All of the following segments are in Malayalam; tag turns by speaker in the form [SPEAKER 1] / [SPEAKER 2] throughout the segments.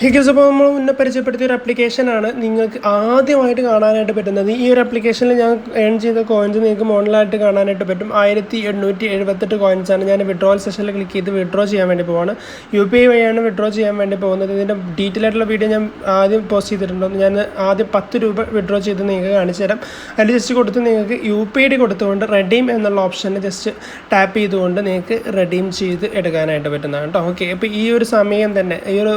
[SPEAKER 1] അപ്പോൾ നമ്മൾ മുന്നേ പരിചയപ്പെടുത്തിയ ഒരു ആപ്ലിക്കേഷനാണ് നിങ്ങൾക്ക് ആദ്യമായിട്ട് കാണാനായിട്ട് പറ്റുന്നത്. ഈ ഒരു ആപ്ലിക്കേഷനിൽ ഞാൻ ഏൺ ചെയ്ത കോയിൻസ് നിങ്ങൾക്ക് മോഡലായിട്ട് കാണാനായിട്ട് പറ്റും. 1778 കോയിൻസാണ്. ഞാൻ വിഡ്രോവൽ സെഷനിൽ ക്ലിക്ക് ചെയ്ത് വിഡ്രോ ചെയ്യാൻ വേണ്ടി പോവാണ്. UPI വഴിയാണ് വിഡ്രോ ചെയ്യാൻ വേണ്ടി പോകുന്നത്. ഇതിൻ്റെ ഡീറ്റെയിൽ ആയിട്ടുള്ള വീഡിയോ ഞാൻ ആദ്യം പോസ്റ്റ് ചെയ്തിട്ടുണ്ടോ. ഞാൻ ആദ്യം 10 രൂപ വിഡ്രോ ചെയ്ത് നിങ്ങൾക്ക് കാണിച്ചു തരാം. അതിൽ ജസ്റ്റ് കൊടുത്ത് നിങ്ങൾക്ക് UPI കൊടുത്തുകൊണ്ട് റെഡീം എന്നുള്ള ഓപ്ഷനിൽ ജസ്റ്റ് ടാപ്പ് ചെയ്തുകൊണ്ട് നിങ്ങൾക്ക് റെഡീം ചെയ്ത് എടുക്കാനായിട്ട് പറ്റുന്നതാണ് കേട്ടോ. ഓക്കെ, അപ്പോൾ ഈ ഒരു സമയം തന്നെ ഈ ഒരു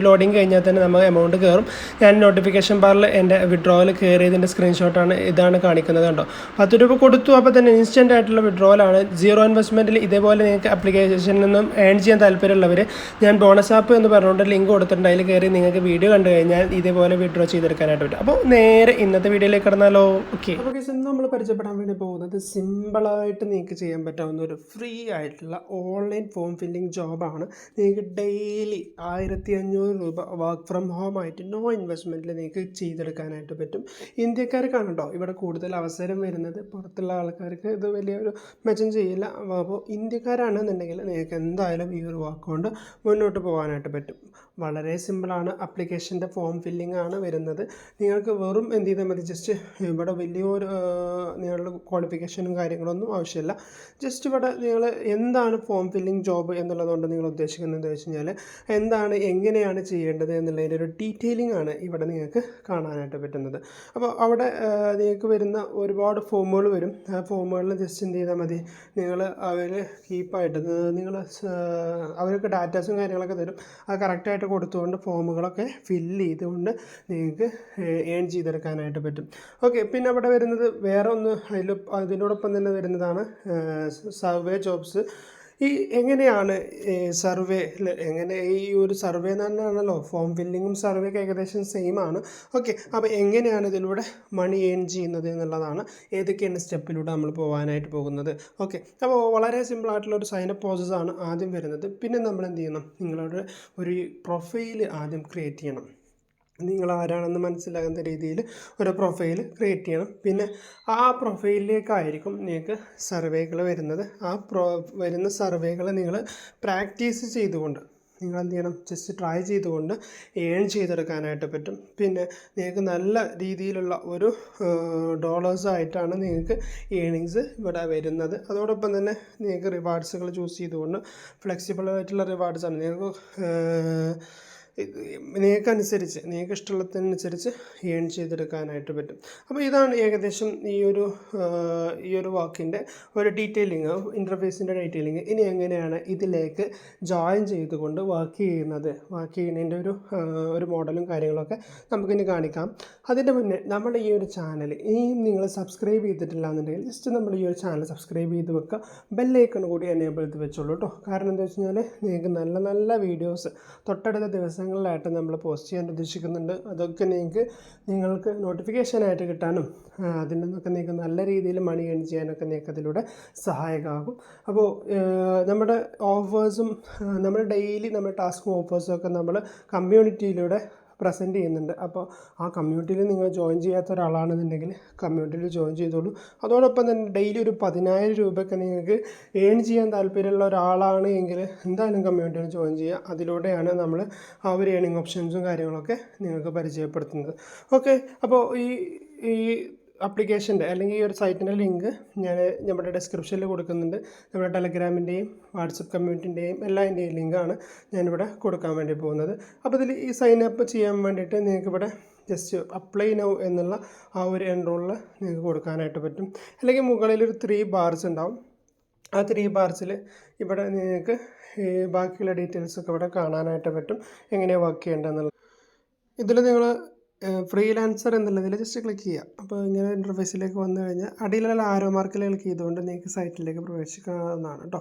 [SPEAKER 1] ലോഡിങ് കഴിഞ്ഞാൽ തന്നെ നമുക്ക് എമൗണ്ട് കയറും. ഞാൻ നോട്ടിഫിക്കേഷൻ ബാറിൽ എൻ്റെ വിഡ്രോവൽ കയറിയതിൻ്റെ സ്ക്രീൻഷോട്ടാണ് ഇതാണ് കാണിക്കുന്നത് കണ്ടോ. 10 രൂപ കൊടുത്തു, അപ്പോൾ തന്നെ ഇൻസ്റ്റൻ്റ് ആയിട്ടുള്ള വിഡ്രോവലാണ്. സീറോ ഇൻവെസ്റ്റ്മെൻറ്റിൽ ഇതേപോലെ നിങ്ങൾക്ക് ആപ്ലിക്കേഷനിൽ നിന്നും ഏൺ ചെയ്യാൻ താല്പര്യമുള്ളവർ ഞാൻ ബോണസ് ആപ്പ് എന്ന് പറഞ്ഞുകൊണ്ട് ലിങ്ക് കൊടുത്തിട്ടുണ്ട്. അതിൽ കയറി നിങ്ങൾക്ക് വീഡിയോ കണ്ടു കഴിഞ്ഞാൽ ഇതേപോലെ വിഡ്രോ ചെയ്തെടുക്കാനായിട്ട് പറ്റും. അപ്പോൾ നേരെ ഇന്നത്തെ വീഡിയോയിലേക്ക് കടന്നാലോ. ഓക്കെ, അപ്പോൾ ഇന്ന് നമ്മൾ പരിചയപ്പെടാൻ വേണ്ടി പോകുന്നത് സിമ്പിളായിട്ട് നിങ്ങൾക്ക് ചെയ്യാൻ പറ്റാവുന്ന ഒരു ഫ്രീ ആയിട്ടുള്ള ഓൺലൈൻ ഫോം ഫില്ലിംഗ് ജോബാണ്. നിങ്ങൾക്ക് ഡെയിലി 1500 രൂപ വർക്ക് ഫ്രം ഹോം ആയിട്ട് നോ ഇൻവെസ്റ്റ്മെൻറ്റിൽ നിങ്ങൾക്ക് ചെയ്തെടുക്കാനായിട്ട് പറ്റും. ഇന്ത്യക്കാർക്കാണ് കേട്ടോ ഇവിടെ കൂടുതൽ അവസരം വരുന്നത്. പുറത്തുള്ള ആൾക്കാർക്ക് ഇത് വലിയൊരു മെച്ചം ചെയ്യില്ല. അപ്പോൾ ഇന്ത്യക്കാരാണെന്നുണ്ടെങ്കിൽ നിങ്ങൾക്ക് എന്തായാലും ഈ ഒരു വർക്ക് കൊണ്ട് മുന്നോട്ട് പോകാനായിട്ട് പറ്റും. വളരെ സിമ്പിളാണ്. ആപ്ലിക്കേഷൻ്റെ ഫോം ഫില്ലിംഗ് ആണ് വരുന്നത്. നിങ്ങൾക്ക് വെറും എന്ത് ചെയ്താൽ മതി, ജസ്റ്റ് ഇവിടെ വലിയൊരു നിങ്ങളുടെ ക്വാളിഫിക്കേഷനും കാര്യങ്ങളൊന്നും ആവശ്യമില്ല. ജസ്റ്റ് ഇവിടെ നിങ്ങൾ എന്താണ് ഫോം ഫില്ലിംഗ് ജോബ് എന്നുള്ളതുകൊണ്ട് നിങ്ങൾ ഉദ്ദേശിക്കുന്നത് എന്ന് വെച്ച് കഴിഞ്ഞാൽ എന്താണ്, എങ്ങനെയാണ് ചെയ്യേണ്ടത് എന്നുള്ളതിൻ്റെ ഒരു ഡീറ്റെയിലിംഗ് ആണ് ഇവിടെ നിങ്ങൾക്ക് കാണാനായിട്ട് പറ്റുന്നത്. അപ്പോൾ അവിടെ നിങ്ങൾക്ക് വരുന്ന ഒരുപാട് ഫോമുകൾ വരും. ആ ഫോമുകളിൽ ജസ്റ്റ് എന്ത് ചെയ്താൽ മതി, നിങ്ങൾ അവർ കീപ്പായിട്ട് നിങ്ങൾ അവർക്ക് ഡാറ്റാസും കാര്യങ്ങളൊക്കെ തരും. അത് കറക്റ്റായിട്ട് കൊടുത്തുകൊണ്ട് ഫോമുകളൊക്കെ ഫില്ല് ചെയ്തുകൊണ്ട് നിങ്ങൾക്ക് ഏൺ ചെയ്തെടുക്കാനായിട്ട് പറ്റും. ഓക്കെ, പിന്നെ അവിടെ വരുന്നത് വേറെ ഒന്ന് അതിനോടൊപ്പം തന്നെ വരുന്നതാണ് സർവേ ജോബ്സ്. ഈ എങ്ങനെയാണ് സർവേയിൽ എങ്ങനെ ഈ ഒരു സർവേ എന്ന് പറഞ്ഞാണല്ലോ, ഫോം ഫില്ലിങ്ങും സർവേക്ക് ഏകദേശം സെയിം ആണ്. ഓക്കെ, അപ്പോൾ എങ്ങനെയാണ് ഇതിലൂടെ മണി ഏൺ ചെയ്യുന്നത് എന്നുള്ളതാണ്, ഏതൊക്കെയാണ് സ്റ്റെപ്പിലൂടെ നമ്മൾ പോകാനായിട്ട് പോകുന്നത്. ഓക്കെ, അപ്പോൾ വളരെ സിമ്പിളായിട്ടുള്ള ഒരു സൈനപ്പ് പ്രോസസ്സാണ് ആദ്യം വരുന്നത്. പിന്നെ നമ്മൾ എന്ത് ചെയ്യണം, നിങ്ങളുടെ ഒരു പ്രൊഫൈൽ ആദ്യം ക്രിയേറ്റ് ചെയ്യണം. നിങ്ങൾ ആരാണെന്ന് മനസ്സിലാകുന്ന രീതിയിൽ ഒരു പ്രൊഫൈൽ ക്രിയേറ്റ് ചെയ്യണം. പിന്നെ ആ പ്രൊഫൈലിലേക്കായിരിക്കും നിങ്ങൾക്ക് സർവേകൾ വരുന്നത്. വരുന്ന സർവേകൾ നിങ്ങൾ പ്രാക്ടീസ് ചെയ്തുകൊണ്ട് നിങ്ങൾ എന്ത് ചെയ്യണം, ജസ്റ്റ് ട്രൈ ചെയ്തുകൊണ്ട് ഏൺ ചെയ്തെടുക്കാനായിട്ട് പറ്റും. പിന്നെ നിങ്ങൾക്ക് നല്ല രീതിയിലുള്ള ഒരു ഡോളേഴ്സായിട്ടാണ് നിങ്ങൾക്ക് ഏണിങ്സ് ഇവിടെ വരുന്നത്. അതോടൊപ്പം തന്നെ നിങ്ങൾക്ക് റിവാർഡ്സുകൾ ചൂസ് ചെയ്തുകൊണ്ട് ഫ്ലെക്സിബിൾ ആയിട്ടുള്ള റിവാർഡ്സാണ് നിങ്ങൾക്ക് നിങ്ങൾക്കനുസരിച്ച് നിങ്ങൾക്ക് ഇഷ്ടമുള്ളതിനനുസരിച്ച് ഏൺ ചെയ്തെടുക്കാനായിട്ട് പറ്റും. അപ്പോൾ ഇതാണ് ഏകദേശം ഈ ഒരു വാക്കിൻ്റെ ഒരു ഡീറ്റെയിലിങ്, ഇൻ്റർഫേസിൻ്റെ ഡീറ്റെയിലിങ്. ഇനി എങ്ങനെയാണ് ഇതിലേക്ക് ജോയിൻ ചെയ്തുകൊണ്ട് വർക്ക് ചെയ്യുന്നതിൻ്റെ ഒരു മോഡലും കാര്യങ്ങളൊക്കെ നമുക്കിനി കാണിക്കാം. അതിൻ്റെ മുന്നേ നമ്മുടെ ഈ ഒരു ചാനൽ ഇനിയും നിങ്ങൾ സബ്സ്ക്രൈബ് ചെയ്തിട്ടില്ല എന്നുണ്ടെങ്കിൽ ജസ്റ്റ് നമ്മൾ ഈ ഒരു ചാനൽ സബ്സ്ക്രൈബ് ചെയ്ത് വെക്കുക. ബെല്ലൈക്കൺ കൂടി എനേബിൾ ചെയ്ത് വെച്ചോളൂ കേട്ടോ. കാരണം എന്താ വെച്ച് കഴിഞ്ഞാൽ നിങ്ങൾക്ക് നല്ല നല്ല വീഡിയോസ് തൊട്ടടുത്ത ദിവസങ്ങളിലായിട്ട് നമ്മൾ പോസ്റ്റ് ചെയ്യാൻ ഉദ്ദേശിക്കുന്നുണ്ട്. അതൊക്കെ നിങ്ങൾക്ക് നോട്ടിഫിക്കേഷനായിട്ട് കിട്ടാനും അതിൽ നിന്നൊക്കെ നിങ്ങൾക്ക് നല്ല രീതിയിൽ മണി ഏൺ ചെയ്യാനൊക്കെ നിങ്ങൾക്ക് അതിലൂടെ സഹായകമാകും. അപ്പോൾ നമ്മുടെ ഓഫേഴ്സും നമ്മുടെ ഡെയിലി നമ്മുടെ ടാസ്കും ഓഫേഴ്സും ഒക്കെ നമ്മൾ കമ്മ്യൂണിറ്റിയിലൂടെ പ്രസൻറ്റ് ചെയ്യുന്നുണ്ട്. അപ്പോൾ ആ കമ്മ്യൂണിറ്റിയിൽ നിങ്ങൾ ജോയിൻ ചെയ്യാത്ത ഒരാളാണെന്നുണ്ടെങ്കിൽ കമ്മ്യൂണിറ്റിയിൽ ജോയിൻ ചെയ്തോളൂ. അതോടൊപ്പം തന്നെ ഡെയിലി ഒരു 10,000 രൂപയൊക്കെ നിങ്ങൾക്ക് ഏൺ ചെയ്യാൻ താല്പര്യമുള്ള ഒരാളാണ് എങ്കിൽ എന്തായാലും കമ്മ്യൂണിറ്റിയിൽ ജോയിൻ ചെയ്യുക. അതിലൂടെയാണ് നമ്മൾ ആ ഒരു ഏണിംഗ് ഓപ്ഷൻസും കാര്യങ്ങളൊക്കെ നിങ്ങൾക്ക് പരിചയപ്പെടുത്തുന്നത്. ഓക്കെ, അപ്പോൾ ഈ ആപ്ലിക്കേഷൻ്റെ അല്ലെങ്കിൽ ഈ ഒരു സൈറ്റിൻ്റെ ലിങ്ക് ഞാൻ നമ്മുടെ ഡിസ്ക്രിപ്ഷനിൽ കൊടുക്കുന്നുണ്ട്. നമ്മുടെ ടെലഗ്രാമിൻ്റെയും വാട്സപ്പ് കമ്മ്യൂണിറ്റിൻ്റെയും എല്ലാതിൻ്റെയും ലിങ്കാണ് ഞാനിവിടെ കൊടുക്കാൻ വേണ്ടി പോകുന്നത്. അപ്പോൾ ഇതിൽ ഈ സൈൻ അപ്പ് ചെയ്യാൻ വേണ്ടിയിട്ട് നിങ്ങൾക്കിവിടെ ജസ്റ്റ് അപ്ലൈ നൗ എന്നുള്ള ആ ഒരു എൻറോളിൽ നിങ്ങൾക്ക് കൊടുക്കാനായിട്ട് പറ്റും. അല്ലെങ്കിൽ മുകളിലൊരു 3 ബാർസ് ഉണ്ടാവും. ആ 3 ബാർസിൽ ഇവിടെ നിങ്ങൾക്ക് ബാക്കിയുള്ള ഡീറ്റെയിൽസൊക്കെ ഇവിടെ കാണാനായിട്ട് പറ്റും, എങ്ങനെയാണ് വർക്ക് ചെയ്യേണ്ടതെന്നുള്ളത്. ഇതിൽ നിങ്ങൾ ഫ്രീലാൻസർ എന്നുള്ളതിൽ ജസ്റ്റ് ക്ലിക്ക് ചെയ്യുക. അപ്പോൾ ഇങ്ങനെ ഇൻ്റർഫേസിലേക്ക് വന്നു കഴിഞ്ഞാൽ അടിയിലുള്ള ആരോ മാർക്കിൽ ക്ലിക്ക് ചെയ്തുകൊണ്ട് നിങ്ങൾക്ക് സൈറ്റിലേക്ക് പ്രവേശിക്കാവുന്നതാണ് കേട്ടോ.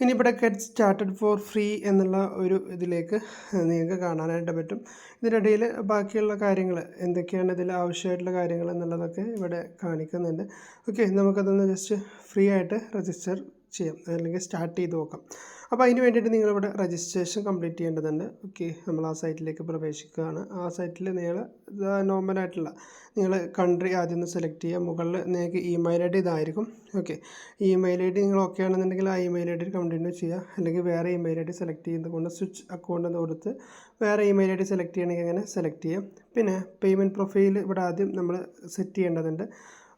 [SPEAKER 1] ഇനി ഇവിടെ ഗെറ്റ് സ്റ്റാർട്ടഡ് ഫോർ ഫ്രീ എന്നുള്ള ഒരു ഇതിലേക്ക് നിങ്ങൾക്ക് കാണാനായിട്ട് പറ്റും. ഇതിനിടയിൽ ബാക്കിയുള്ള കാര്യങ്ങൾ എന്തൊക്കെയാണ് ഇതിൽ ആവശ്യമായിട്ടുള്ള കാര്യങ്ങൾ എന്നുള്ളതൊക്കെ ഇവിടെ കാണിക്കുന്നുണ്ട്. ഓക്കെ, നമുക്കതൊന്ന് ജസ്റ്റ് ഫ്രീ ആയിട്ട് രജിസ്റ്റർ ചെയ്യാം, അല്ലെങ്കിൽ സ്റ്റാർട്ട് ചെയ്ത് നോക്കാം. അപ്പോൾ അതിന് വേണ്ടിയിട്ട് നിങ്ങളിവിടെ രജിസ്ട്രേഷൻ കംപ്ലീറ്റ് ചെയ്യേണ്ടതുണ്ട്. ഓക്കെ, നമ്മൾ ആ സൈറ്റിലേക്ക് പ്രവേശിക്കുകയാണ്. ആ സൈറ്റിൽ നിങ്ങൾ നോർമലായിട്ടുള്ള നിങ്ങൾ കൺട്രി ആദ്യം ഒന്ന് സെലക്ട് ചെയ്യുക. മുകളിൽ നിങ്ങൾക്ക് ഇമെയിൽ ഐ ഡി ഇതായിരിക്കും. ഓക്കെ, ഇമെയിൽ ഐ ഡി നിങ്ങൾ ഓക്കെ ആണെന്നുണ്ടെങ്കിൽ ആ ഇമെയിൽ ഐ ഡി കണ്ടിന്യൂ ചെയ്യുക, അല്ലെങ്കിൽ വേറെ ഇമെയിൽ ഐ ഡി സെലക്ട് ചെയ്തുകൊണ്ട് സ്വിച്ച് അക്കൗണ്ട് എന്ന് കൊടുത്ത് വേറെ ഇമെയിൽ ഐ ഡി സെലക്ട് ചെയ്യണമെങ്കിൽ അങ്ങനെ സെലക്ട് ചെയ്യാം. പിന്നെ പേയ്മെൻറ്റ് പ്രൊഫൈൽ ഇവിടെ ആദ്യം നമ്മൾ സെറ്റ് ചെയ്യേണ്ടതുണ്ട്.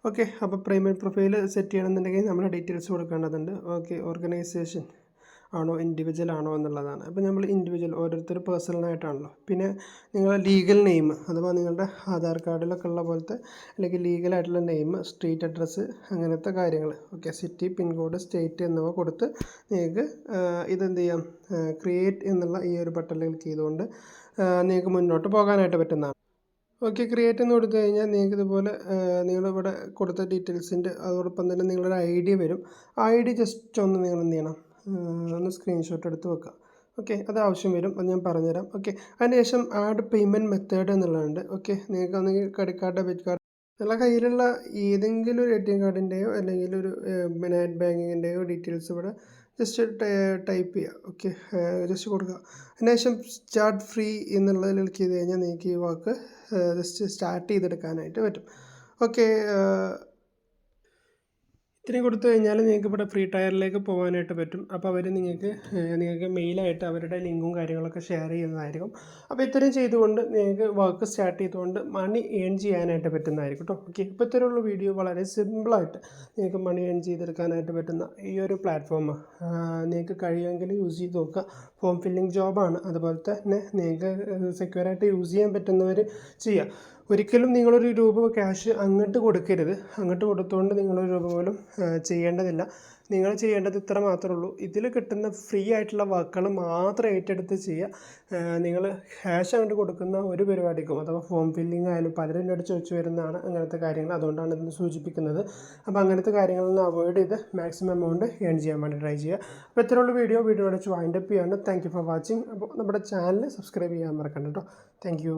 [SPEAKER 1] ഓക്കെ, അപ്പോൾ പേയ്മെൻറ്റ് പ്രൊഫൈൽ സെറ്റ് ചെയ്യണമെന്നുണ്ടെങ്കിൽ നമ്മുടെ ഡീറ്റെയിൽസ് കൊടുക്കേണ്ടതുണ്ട്. ഓക്കെ, ഓർഗനൈസേഷൻ ആണോ ഇൻഡിവിജ്വൽ ആണോ എന്നുള്ളതാണ്. അപ്പോൾ നമ്മൾ ഇൻഡിവിജ്വൽ ഓരോരുത്തർ പേഴ്സണലായിട്ടാണല്ലോ. പിന്നെ നിങ്ങളുടെ ലീഗൽ നെയിം അഥവാ നിങ്ങളുടെ ആധാർ കാർഡിലൊക്കെ ഉള്ള പോലത്തെ അല്ലെങ്കിൽ ലീഗലായിട്ടുള്ള നെയിം, സ്ട്രീറ്റ് അഡ്രസ്സ്, അങ്ങനത്തെ കാര്യങ്ങൾ. ഓക്കെ, സിറ്റി, പിൻകോഡ്, സ്റ്റേറ്റ് എന്നിവ കൊടുത്ത് നിങ്ങൾക്ക് ഇതെന്ത് ചെയ്യാം, ക്രിയേറ്റ് എന്നുള്ള ഈ ഒരു ബട്ടണിൽ ക്ലിക്ക് ചെയ്തുകൊണ്ട് നിങ്ങൾക്ക് മുന്നോട്ട് പോകാനായിട്ട് പറ്റുന്നതാണ്. ഓക്കെ, ക്രിയേറ്റ് എന്ന് കൊടുത്തു കഴിഞ്ഞാൽ നിങ്ങൾക്ക് ഇതുപോലെ നിങ്ങളിവിടെ കൊടുത്ത ഡീറ്റെയിൽസിൻ്റെ അതോടൊപ്പം തന്നെ നിങ്ങളൊരു ഐ ഡി വരും. ആ ഐ ഡി ജസ്റ്റ് ഒന്ന് നിങ്ങൾ എന്ത് ചെയ്യണം, ഒന്ന് സ്ക്രീൻഷോട്ട് എടുത്ത് വെക്കുക. ഓക്കെ, അത് ആവശ്യം വരും, അത് ഞാൻ പറഞ്ഞുതരാം. ഓക്കെ, അതിനുശേഷം ആഡ് പേയ്മെൻറ്റ് മെത്തേഡ് എന്നുള്ളതുണ്ട്. ഓക്കെ, നിങ്ങൾക്ക് ഒന്നെങ്കിൽ ക്രെഡിറ്റ് കാർഡ്, ഡെബിറ്റ് കാർഡ്, നിങ്ങളുടെ കയ്യിലുള്ള ഏതെങ്കിലും ഒരു ATM കാർഡിൻ്റെയോ അല്ലെങ്കിൽ ഒരു നെറ്റ് ബാങ്കിങ്ങിൻ്റെയോ ഡീറ്റെയിൽസ് ഇവിടെ ജസ്റ്റ് ടൈപ്പ് ചെയ്യുക. ഓക്കെ, ജസ്റ്റ് കൊടുക്കുക. അതിനുശേഷം സ്റ്റാർട്ട് ഫ്രീ എന്നുള്ളതിൽ ക്ലിക്ക് ചെയ്ത് കഴിഞ്ഞാൽ നിങ്ങൾക്ക് ഈ വാക്ക് ജസ്റ്റ് സ്റ്റാർട്ട് ചെയ്തെടുക്കാനായിട്ട് പറ്റും. ഓക്കെ, ഇത്രയും കൊടുത്തു കഴിഞ്ഞാൽ നിങ്ങൾക്ക് ഇവിടെ ഫ്രീ ടയറിലേക്ക് പോകാനായിട്ട് പറ്റും. അപ്പോൾ അവർ നിങ്ങൾക്ക് മെയിലായിട്ട് അവരുടെ ലിങ്കും കാര്യങ്ങളൊക്കെ ഷെയർ ചെയ്യുന്നതായിരിക്കും. അപ്പോൾ ഇത്രയും ചെയ്തുകൊണ്ട് നിങ്ങൾക്ക് വർക്ക് സ്റ്റാർട്ട് ചെയ്തുകൊണ്ട് മണി ഏൺ ചെയ്യാനായിട്ട് പറ്റുന്നതായിരിക്കും കേട്ടോ. ഓക്കെ, ഇപ്പോൾ ഇത്തരമുള്ള വീഡിയോ വളരെ സിമ്പിളായിട്ട് നിങ്ങൾക്ക് മണി ഏൺ ചെയ്തെടുക്കാനായിട്ട് പറ്റുന്ന ഈ ഒരു പ്ലാറ്റ്ഫോം നിങ്ങൾക്ക് കഴിയുമെങ്കിൽ യൂസ് ചെയ്ത് നോക്കുക. ഫോം ഫില്ലിംഗ് ജോബാണ്, അതുപോലെ തന്നെ നിങ്ങൾക്ക് സെക്യൂറായിട്ട് യൂസ് ചെയ്യാൻ പറ്റുന്നവർ ചെയ്യുക. ഒരിക്കലും നിങ്ങളൊരു രൂപ ക്യാഷ് അങ്ങോട്ട് കൊടുക്കരുത്. അങ്ങോട്ട് കൊടുത്തുകൊണ്ട് നിങ്ങളൊരു രൂപ പോലും ചെയ്യേണ്ടതില്ല. നിങ്ങൾ ചെയ്യേണ്ടത് ഇത്ര മാത്രമേ ഉള്ളൂ, ഇതിൽ കിട്ടുന്ന ഫ്രീ ആയിട്ടുള്ള വർക്കുകൾ മാത്രം ഏറ്റെടുത്ത് ചെയ്യുക. നിങ്ങൾ ക്യാഷ് അങ്ങോട്ട് കൊടുക്കുന്ന ഒരു പരിപാടിക്കും അഥവാ ഫോം ഫില്ലിംഗ് ആയാലും പലരും എന്നോട് ചോദിച്ചു വരുന്നതാണ് അങ്ങനത്തെ കാര്യങ്ങൾ. അതുകൊണ്ടാണ് ഇന്ന് സൂചിപ്പിക്കുന്നത്. അപ്പോൾ അങ്ങനത്തെ കാര്യങ്ങളൊന്നും അവോയ്ഡ് ചെയ്ത് മാക്സിമം എമൗണ്ട് ഏൺ ചെയ്യാൻ വേണ്ടി ട്രൈ ചെയ്യുക. അപ്പോൾ ഇത്രയുള്ള വീഡിയോ വെച്ച് വൈൻഡപ്പ് ചെയ്യാണ്. Thank you for watching. അപ്പോൾ നമ്മുടെ ചാനൽ സബ്സ്ക്രൈബ് ചെയ്യാൻ മറക്കണ്ട കേട്ടോ. Thank you.